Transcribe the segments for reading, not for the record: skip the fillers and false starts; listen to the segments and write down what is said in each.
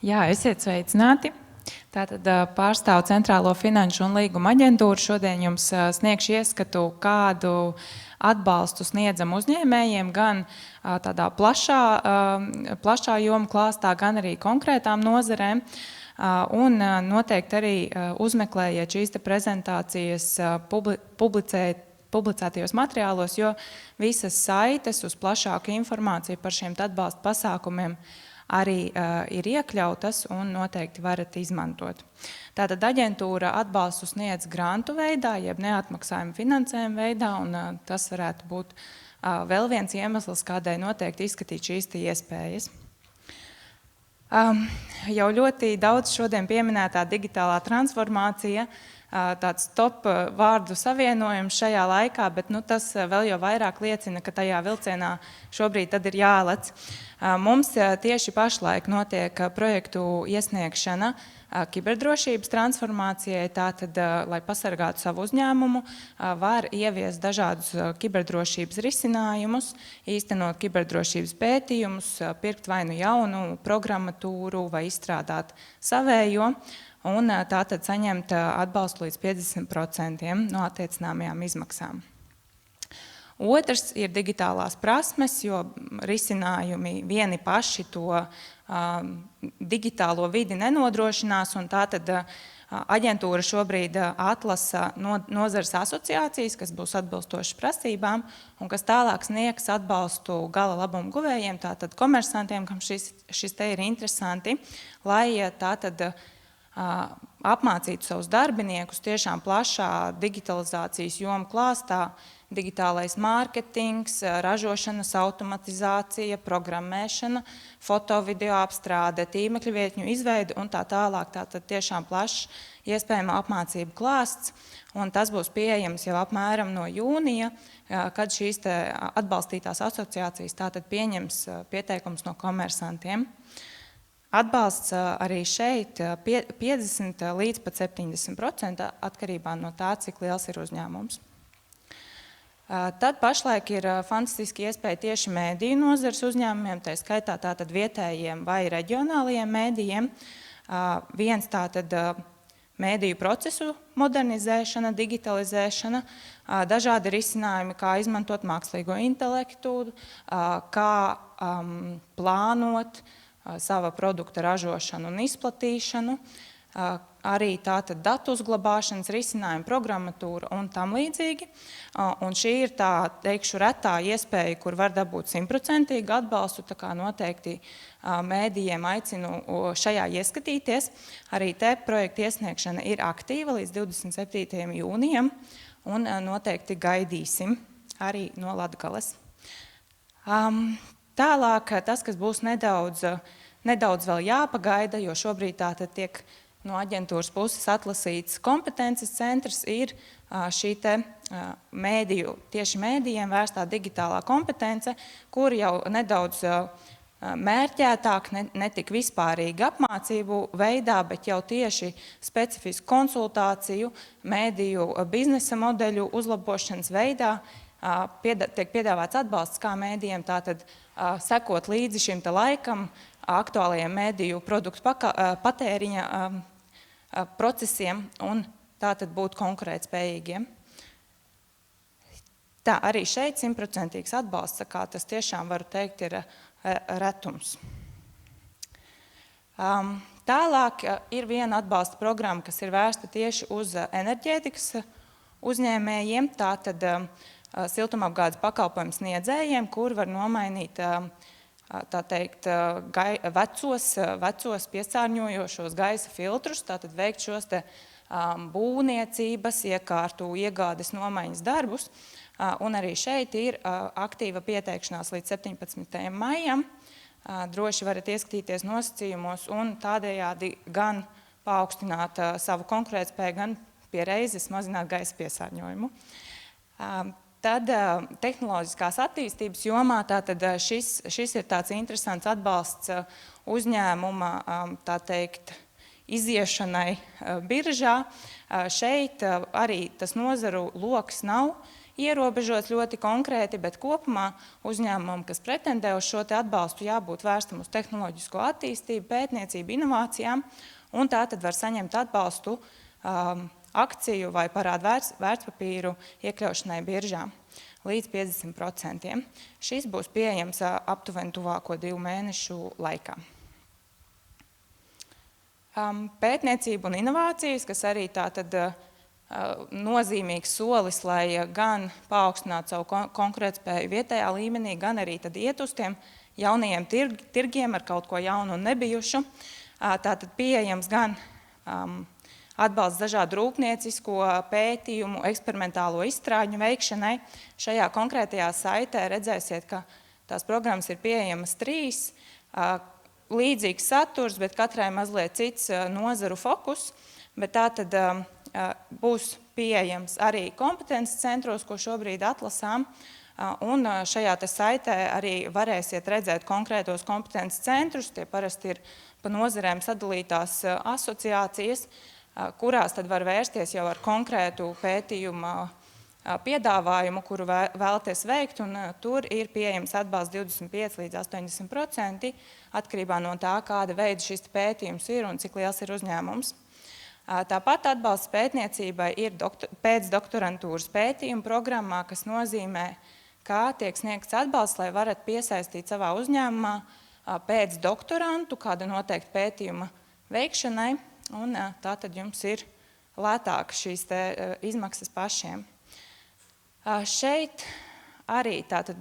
Jā, esiet sveicināti. Tātad pārstāvu Centrālo finanšu un līguma aģentūru. Šodien jums sniegšu ieskatu, kādu atbalstu sniedzam uzņēmējiem gan tādā plašā joma klāstā, gan arī konkrētām nozarēm. Un noteikti arī uzmeklējiet šīs prezentācijas publicētajos materiālos, jo visas saites uz plašāku informāciju par šiem atbalsta pasākumiem arī ir iekļautas un noteikti varat izmantot. Tātad aģentūra atbalstu sniedz grantu veidā, jeb neatmaksājuma finansējuma veidā, un tas varētu būt vēl viens iemesls, kādēļ noteikti izskatīt šīs iespējas. Jau ļoti daudz šodien pieminētā digitālā transformācija, tāds top vārdu savienojums šajā laikā, bet tas vēl jau vairāk liecina, ka tajā vilcienā šobrīd tad ir jālec. Mums tieši pašlaik notiek projektu iesniegšana kiberdrošības transformācijai, tātad, lai pasargātu savu uzņēmumu, var ieviest dažādus kiberdrošības risinājumus, īstenot kiberdrošības pētījumus, pirkt vai nu jaunu programmatūru vai izstrādāt savējo, un tātad saņemt atbalstu līdz 50% no attiecināmajām izmaksām. Otrs ir digitālās prasmes, jo risinājumi vieni paši to digitālo vidi nenodrošinās, un tātad aģentūra šobrīd atlasa nozares asociācijas, kas būs atbilstošas prasībām, un kas tālāk sniegs atbalstu gala labumu guvējiem, tātad komersantiem, kam šis te ir interesanti, lai tātad apmācītu savus darbiniekus tiešām plašā digitalizācijas jomu klāstā, digitālais mārketings, ražošanas automatizācija, programmēšana, foto, video apstrāde, tīmekļa vietņu izveide un tā tālāk. Tātad tiešām plašs iespējama apmācību klāsts, un tas būs pieejams jau apmēram no jūnija, kad šīs atbalstītās asociācijas tātad pieņems pieteikums no komersantiem. Atbalsts arī šeit 50 līdz pat 70% atkarībā no tā, cik liels ir uzņēmums. Tad pašlaik ir fantastiski iespēja tieši mēdīju nozares uzņēmumiem, tā skaitā tātad vietējiem vai reģionālajiem mēdījiem. Viens tātad mēdīju procesu modernizēšana, digitalizēšana, dažādi risinājumi, kā izmantot mākslīgo intelektu, kā plānot sava produkta ražošanu un izplatīšanu, arī tātad datu uzglabāšanas risinājumi, programmatūra un tam līdzīgi. Un šī ir tā, teikšu, retā iespēja, kur var dabūt 100% atbalstu, tā kā noteikti mēdījiem aicinu šajā ieskatīties. Arī te projekta iesniegšana ir aktīva līdz 27. jūnijam, un noteikti gaidīsim arī no Latgales. Tālāk tas, kas būs nedaudz vēl jāpagaida, jo šobrīd tātad tiek no aģentūras puses atlasīts kompetences centrs, ir šī te tieši mēdījiem vērstā digitālā kompetence, kur jau nedaudz mērķētāk, ne tik vispārīgi apmācību veidā, bet jau tieši specifisku konsultāciju, mēdīju biznesa modeļu uzlabošanas veidā tiek piedāvāts atbalsts, kā mēdījiem tātad sekot līdzi šim te laikam, aktuālajiem mēdīju produktu patēriņa procesiem un tātad būt konkurētspējīgiem. Tā arī šeit 100% atbalsts, kā tas tiešām varu teikt ir retums. Tālāk ir viena atbalsta programma, kas ir vērsta tieši uz enerģētikas uzņēmējiem, tātad siltumapgādes pakalpojumu sniedzējiem, kur var nomainīt tā teikt, vecos piesārņojošos gaisa filtrus, tātad veikt šos te būvniecības, iekārtu, iegādes nomaiņas darbus. Un arī šeit ir aktīva pieteikšanās līdz 17. maijam. Droši varat ieskatīties nosacījumos un tādējādi gan paaugstināt savu konkurētspēju, gan pie reizes mazināt gaisa piesārņojumu. Tad tehnoloģiskās attīstības jomā tātad šis ir tāds interesants atbalsts uzņēmuma, tā teikt, iziešanai biržā. Šeit arī tas nozaru loks nav ierobežots ļoti konkrēti, bet kopumā uzņēmumam, kas pretendē uz šo te atbalstu, jābūt vērstam uz tehnoloģisko attīstību, pētniecību, inovācijām, un tā tad var saņemt atbalstu akciju vai parādu vērtspapīru iekļaušanai biržā līdz 50%. Šis būs pieejams aptuveni tuvāko 2 mēnešu laikā. Pētniecība un inovācijas, kas arī tātad nozīmīgs solis, lai gan paaugstinātu savu konkurētspēju vietējā līmenī, gan arī tad iet uz tiem jaunajiem tirgiem ar kaut ko jaunu un nebijušu. Tātad pieejams gan atbalsts dažādu rūpniecisko pētījumu, eksperimentālo izstrāļu veikšanai. Šajā konkrētajā saitē redzēsiet, ka tās programmas ir pieejamas 3, līdzīgs saturs, bet katrai mazliet cits nozaru fokus, bet tā tad būs pieejams arī kompetences centros, ko šobrīd atlasām, un šajā te saitē arī varēsiet redzēt konkrētos kompetences centrus, tie parasti ir pa nozarēm sadalītās asociācijas, kurās tad var vērsties jau ar konkrētu pētījumu piedāvājumu, kuru vēlaties veikt, un tur ir pieejams atbalsts 25 līdz 80%, atkarībā no tā, kāda veida šis pētījums ir un cik liels ir uzņēmums. Tāpat atbalsts pētniecībai ir pēcdoktorantūras pētījuma programmā, kas nozīmē, ka tiek sniegts atbalsts, lai varat piesaistīt savā uzņēmumā pēcdoktorantu kāda noteikta pētījuma veikšanai, un tā tad jums ir lētāk šīs te izmaksas pašiem. Šeit arī tātad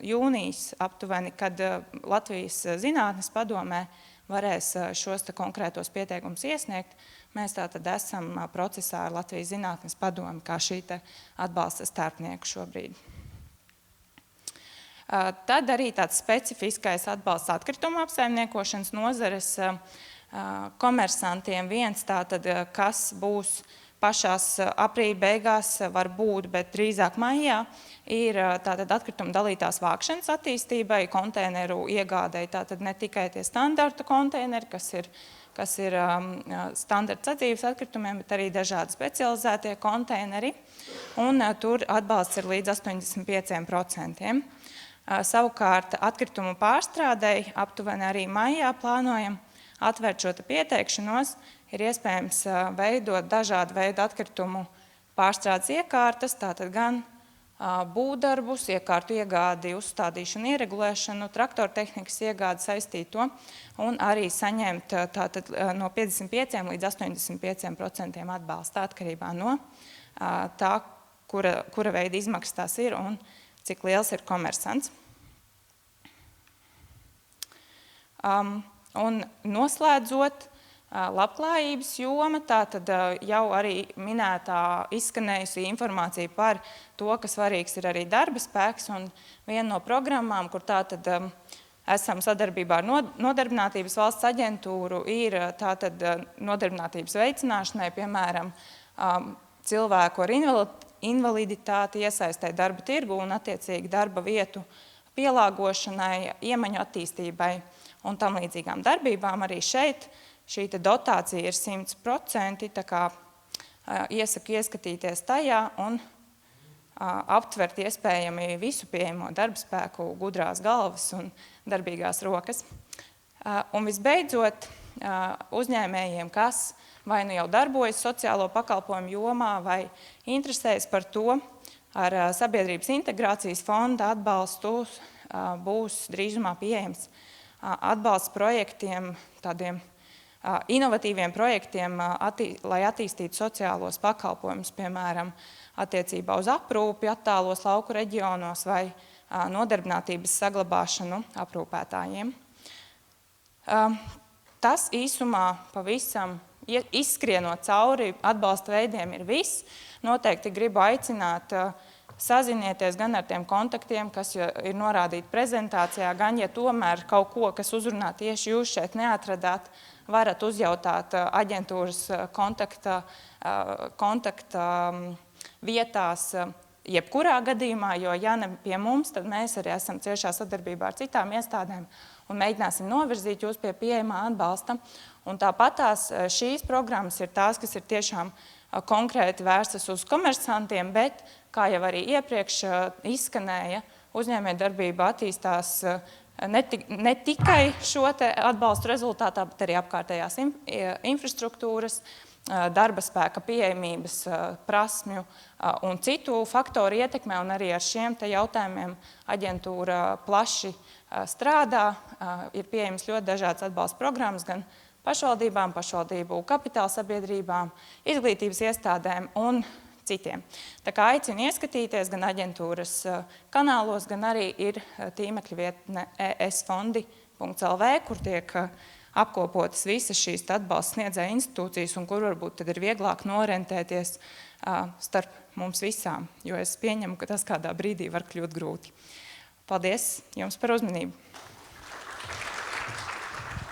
jūnijas aptuveni, kad Latvijas zinātnes padomē varēs šos te konkrētos pieteikumus iesniegt, mēs tātad esam procesā ar Latvijas zinātnes padomi, kā šī te atbalsta starpnieku šobrīd. Tad arī tāds specifiskais atbalsts atkritumu apsaimniekošanas nozares komersantiem tātad, kas būs pašās aprīļa beigās var būt, bet drīzāk maijā, ir tātad atkritumu dalītās vākšanas attīstībai, konteineru iegādēji, tātad ne tikai tie standarta konteineri, kas ir standarta sadzīves atkritumiem, bet arī dažādi specializētie konteineri, un tur atbalsts ir līdz 85%. Savukārt atkritumu pārstrādēji aptuveni arī maijā plānojam atvērt šo pieteikšanos, ir iespējams veidot dažādu veidu atkritumu pārstrādes iekārtas, tātad gan būvdarbus, iekārtu iegādi, uzstādīšanu, ieregulēšanu, traktortehnikas iegādi saistīto, un arī saņemt tātad no 55 līdz 85% atbalsta atkarībā no tā, kura veida izmaksas tās ir un cik liels ir komersants. Un noslēdzot, labklājības joma, tātad jau arī minētā izskanējusi informācija par to, ka svarīgs ir arī darba spēks, un viena no programmām, kur tātad esam sadarbībā ar Nodarbinātības valsts aģentūru, ir tātad nodarbinātības veicināšanai, piemēram, cilvēku ar invaliditāti iesaistē darba tirgu un attiecīgi darba vietu pielāgošanai, iemaņu attīstībai un tam līdzīgām darbībām. Arī šeit šī dotācija ir 100%, tā kā iesaku ieskatīties tajā un aptvert iespējami visu pieejamo darbspēku, gudrās galvas un darbīgās rokas. Un visbeidzot, uzņēmējiem, kas vai nu jau darbojas sociālo pakalpojumu jomā vai interesējas par to, ar sabiedrības integrācijas fonda atbalstu būs drīzumā pieejams atbalsts projektiem, tādiem inovatīviem projektiem, lai attīstītu sociālos pakalpojumus, piemēram, attiecībā uz aprūpi attālos lauku reģionos vai nodarbinātības saglabāšanu aprūpētājiem. Tas īsumā pavisam izskrienot cauri atbalsta veidiem ir viss. Noteikti gribu aicināt sazinieties gan ar tiem kontaktiem, kas ir norādīti prezentācijā, gan, ja tomēr kaut ko, kas uzrunā tieši jūs šeit neatradāt, varat uzjautāt aģentūras kontakta vietās jebkurā gadījumā, jo ja ne pie mums, tad mēs arī esam ciešā sadarbībā ar citām iestādēm un mēģināsim novirzīt jūs pie pieejamā atbalsta. Un tāpatās šīs programmas ir tās, kas ir tiešām konkrēti vērstas uz komersantiem, bet kā jau arī iepriekš izskanēja, uzņēmējdarbība attīstās ne tikai šo atbalstu rezultātā, bet arī apkārtējās infrastruktūras, darba spēka pieejamības, prasmju un citu faktoru ietekmē, un arī ar šiem jautājumiem aģentūra plaši strādā. Ir pieejams ļoti dažādas atbalsta programmas gan pašvaldībām, pašvaldību kapitāla sabiedrībām, izglītības iestādēm un citiem. Tā kā aicinu ieskatīties gan aģentūras kanālos, gan arī ir tīmekļa vietne esfondi.lv, kur tiek apkopotas visas šīs atbalsta sniedzēja institūcijas un kur varbūt tad ir vieglāk norentēties starp mums visām, jo es pieņemu, ka tas kādā brīdī var kļūt grūti. Paldies jums par uzmanību!